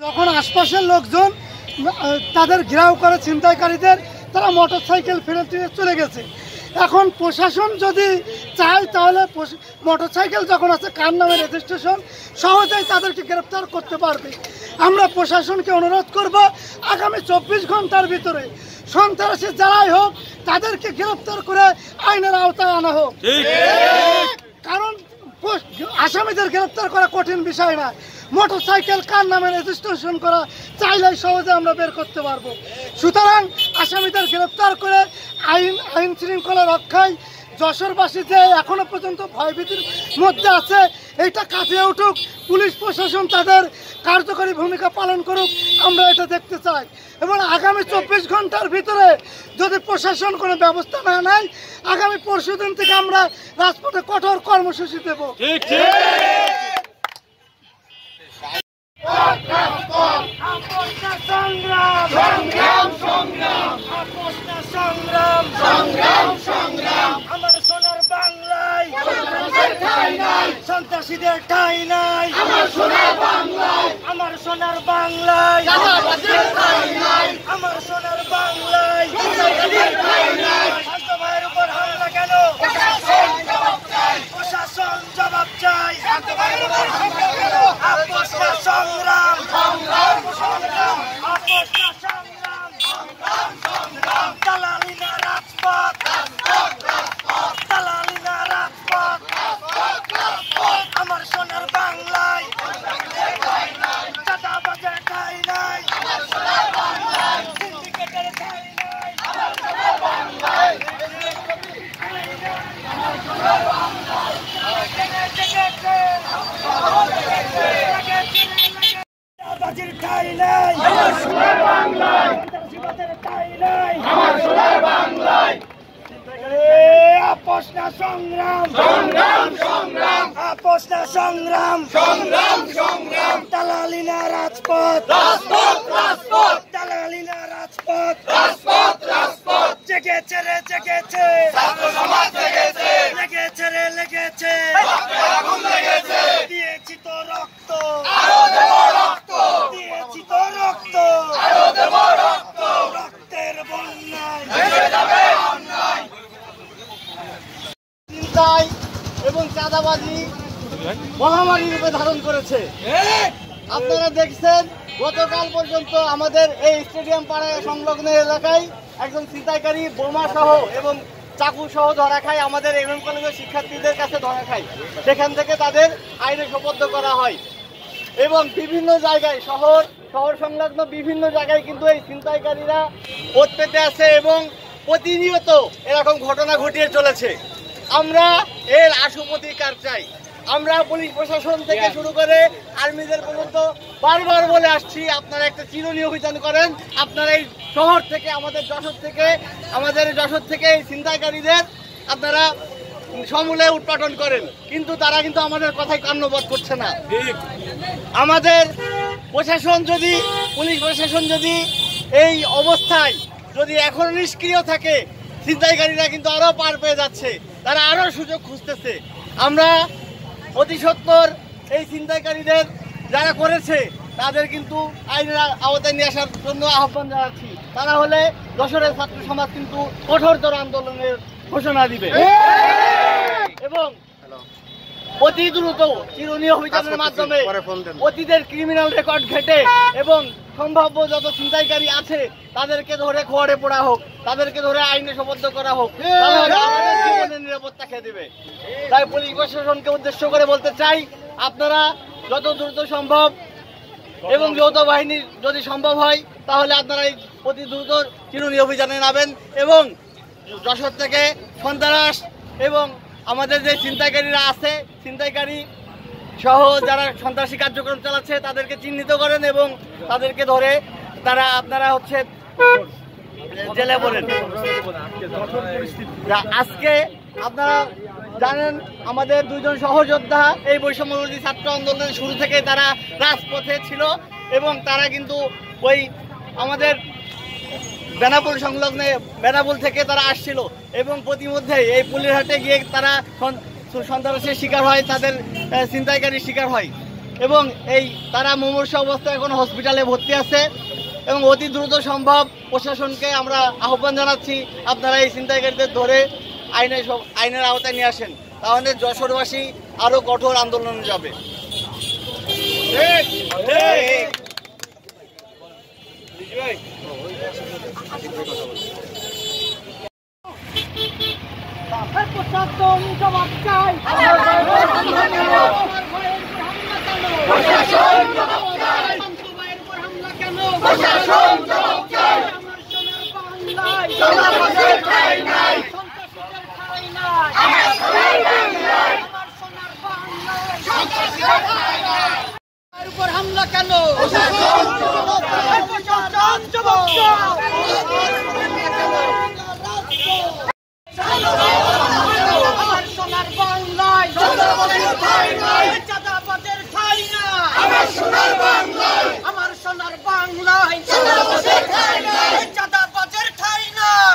যখন আশপাশের লোকজন তাদের ঘেরাও করে ছিনতাইকারীদের, তারা মোটরসাইকেল ফেলে দিয়ে চলে গেছে। এখন প্রশাসন যদি চায় তাহলে মোটরসাইকেল যখন আছে কার নামে রেজিস্ট্রেশন, সহজেই তাদেরকে গ্রেপ্তার করতে পারবে। আমরা প্রশাসনকে অনুরোধ করব আগামী 24 ঘন্টার ভিতরে সন্ত্রাসী যারাই হোক তাদেরকে গ্রেপ্তার করে আইনের আওতায় আনা হোক। কারণ আসামিদের গ্রেপ্তার করা কঠিন বিষয় না, মোটরসাইকেল কার নামে রেজিস্ট্রেশন করা চাইলেই সহজে আমরা বের করতে পারবো। সুতরাং আসামিদের গ্রেপ্তার করে আইন শৃঙ্খলা রক্ষায় যশোরবাসী যে এখনো পর্যন্ত ভয়ভীতির মধ্যে আছে, এইটা কাটিয়ে উঠুক। পুলিশ প্রশাসন তাদের কার্যকরী ভূমিকা পালন করুক, আমরা এটা দেখতে চাই। এবং আগামী 24 ঘন্টার ভিতরে যদি প্রশাসন কোনো ব্যবস্থা না নেয়, আগামী পরশুদিন থেকে আমরা রাজপথে কঠোর কর্মসূচি দেব। আমার সোনার বাংলায় সন্ত্রাসীদের ঠাঁই নাই, আমার সোনার বাংলায়, আমার সোনার বাংলায়, আমার সোনার বাংলায় শান্ত ভাইয়ের উপর হামলা কেন? প্রশাসন জবাব চাই। আপোষ না সংগ্রাম, আপোষ না সংগ্রাম, দালালি না রাজপথ, দালালি না রাজপথ। আমার সোনার বাংলায় চাঁদাবাজের ঠাঁই নাই, সিন্ডিকেটের ঠাঁই নাই, চাঁদাবাজির ঠাঁই নাই, সন্ত্রাসীবাদের ঠাঁই নাই, আমার সোনার বাংলায়। আপোষ না সংগ্রাম, আপোষ না সংগ্রাম, দালালি না রাজপথ, দালালি না রাজপথ, জেগেছে রে জেগেছে, লেগেছে রে লেগেছে, দিয়েছি তো রক্ত, দিয়েছি তো রক্ত, রক্তের বন্যায় চিন্তায় এবং চাঁদাবাজি মহামারী রূপে ধারণ করেছে। আপনারা দেখছেন গতকাল পর্যন্ত আমাদের এই স্টেডিয়াম পাড়ায় সংলগ্ন এলাকায় একজন ছিনতাইকারী বোমা সহ এবং চাকু সহ ধরা খায়, আমাদের এমএম কলেজের শিক্ষার্থীদের কাছে ধরা খায়। সেখান থেকে তাদের আইনে সোপর্দ করা হয় এবং বিভিন্ন জায়গায় শহর সংলগ্ন বিভিন্ন জায়গায় কিন্তু এই ছিনতাইকারীরা ওত পেতে আছে এবং প্রতিনিয়ত এরকম ঘটনা ঘটিয়ে চলেছে। আমরা এর আশু প্রতিকার চাই। আমরা পুলিশ প্রশাসন থেকে শুরু করে আর্মিদের পর্যন্ত বারবার বলে আসছি, আপনারা একটা চিরুনি অভিযান করেন, আপনারা এই শহর থেকে আমাদের যশোর থেকে এই ছিনতাইকারীদের আপনারা সমূলে উৎপাটন করেন। কিন্তু তারা কিন্তু আমাদের কথায় কান্নবোধ করছে না। আমাদের প্রশাসন যদি, পুলিশ প্রশাসন যদি এই অবস্থায় যদি এখন নিষ্ক্রিয় থাকে, ছিনতাইকারীরা কিন্তু আরো পার পেয়ে যাচ্ছে, তারা আরো সুযোগ খুঁজতেছে। আমরা অতি সত্বর এই ছিনতাইকারীদের যারা করেছে তাদের কিন্তু আইনের আওতায় নিয়ে আসার জন্য আহ্বান জানাচ্ছি। তারা হলে যশোরের ছাত্র সমাজ কিন্তু কঠোরতর আন্দোলনের ঘোষণা দিবে এবং অতি দ্রুত চিরুনি অভিযানের মাধ্যমে অতীতের ক্রিমিনাল রেকর্ড ঘেটে এবং সম্ভাব্য যত ছিনতাইকারী আছে তাদেরকে ধরে খোয়াড়ে পড়া হোক, তাদেরকে ধরে আইনে সোপর্দ করা হোক, তাহলে আমাদের জীবনের নিরাপত্তা খেয়ে দেবে। তাই পুলিশ প্রশাসনকে উদ্দেশ্য করে বলতে চাই, আপনারা যত দ্রুত সম্ভব এবং যৌথ বাহিনী যদি সম্ভব হয় তাহলে আপনারা এই অতি দ্রুত চিরুনি অভিযানে নামেন এবং যশোর থেকে সন্ত্রাস এবং আমাদের যে ছিনতাইকারীরা আছে, ছিনতাইকারী সহ যারা সন্ত্রাসী কার্যক্রম চালাচ্ছে তাদেরকে চিহ্নিত করেন এবং তাদেরকে ধরে আপনারা হচ্ছে জেলে বলেন। আজকে আপনারা জানেন আমাদের দুইজন সহযোদ্ধা এই বৈষম্যবিরোধী ছাত্র আন্দোলনের শুরু থেকে তারা রাজপথে ছিল এবং তারা কিন্তু ওই আমাদের বেনাপোল সংলগ্ন বেনাপোল থেকে তারা আসছিল এবং প্রতিমধ্যে এই পুলিরহাটে গিয়ে তারা সন্ত্রাসের শিকার হয়, তাদের ছিনতাইকারীর শিকার হয় এবং তারা মুমূর্ষু অবস্থায় এখন হসপিটালে ভর্তি আছে এবং অতি দ্রুত সম্ভব প্রশাসনকে আমরা আহ্বান জানাচ্ছি, আপনারা এই ছিনতাইকারীদের ধরে আইনের আওতায় নিয়ে আসেন, তাহলে যশোরবাসী আরো কঠোর আন্দোলনে যাবে। হামলা কেন? আমার সোনার বাংলায় চাঁদাবাজের ঠাঁই নাই, আমার সোনার বাংলায় চাঁদাবাজের ঠাঁই নাই।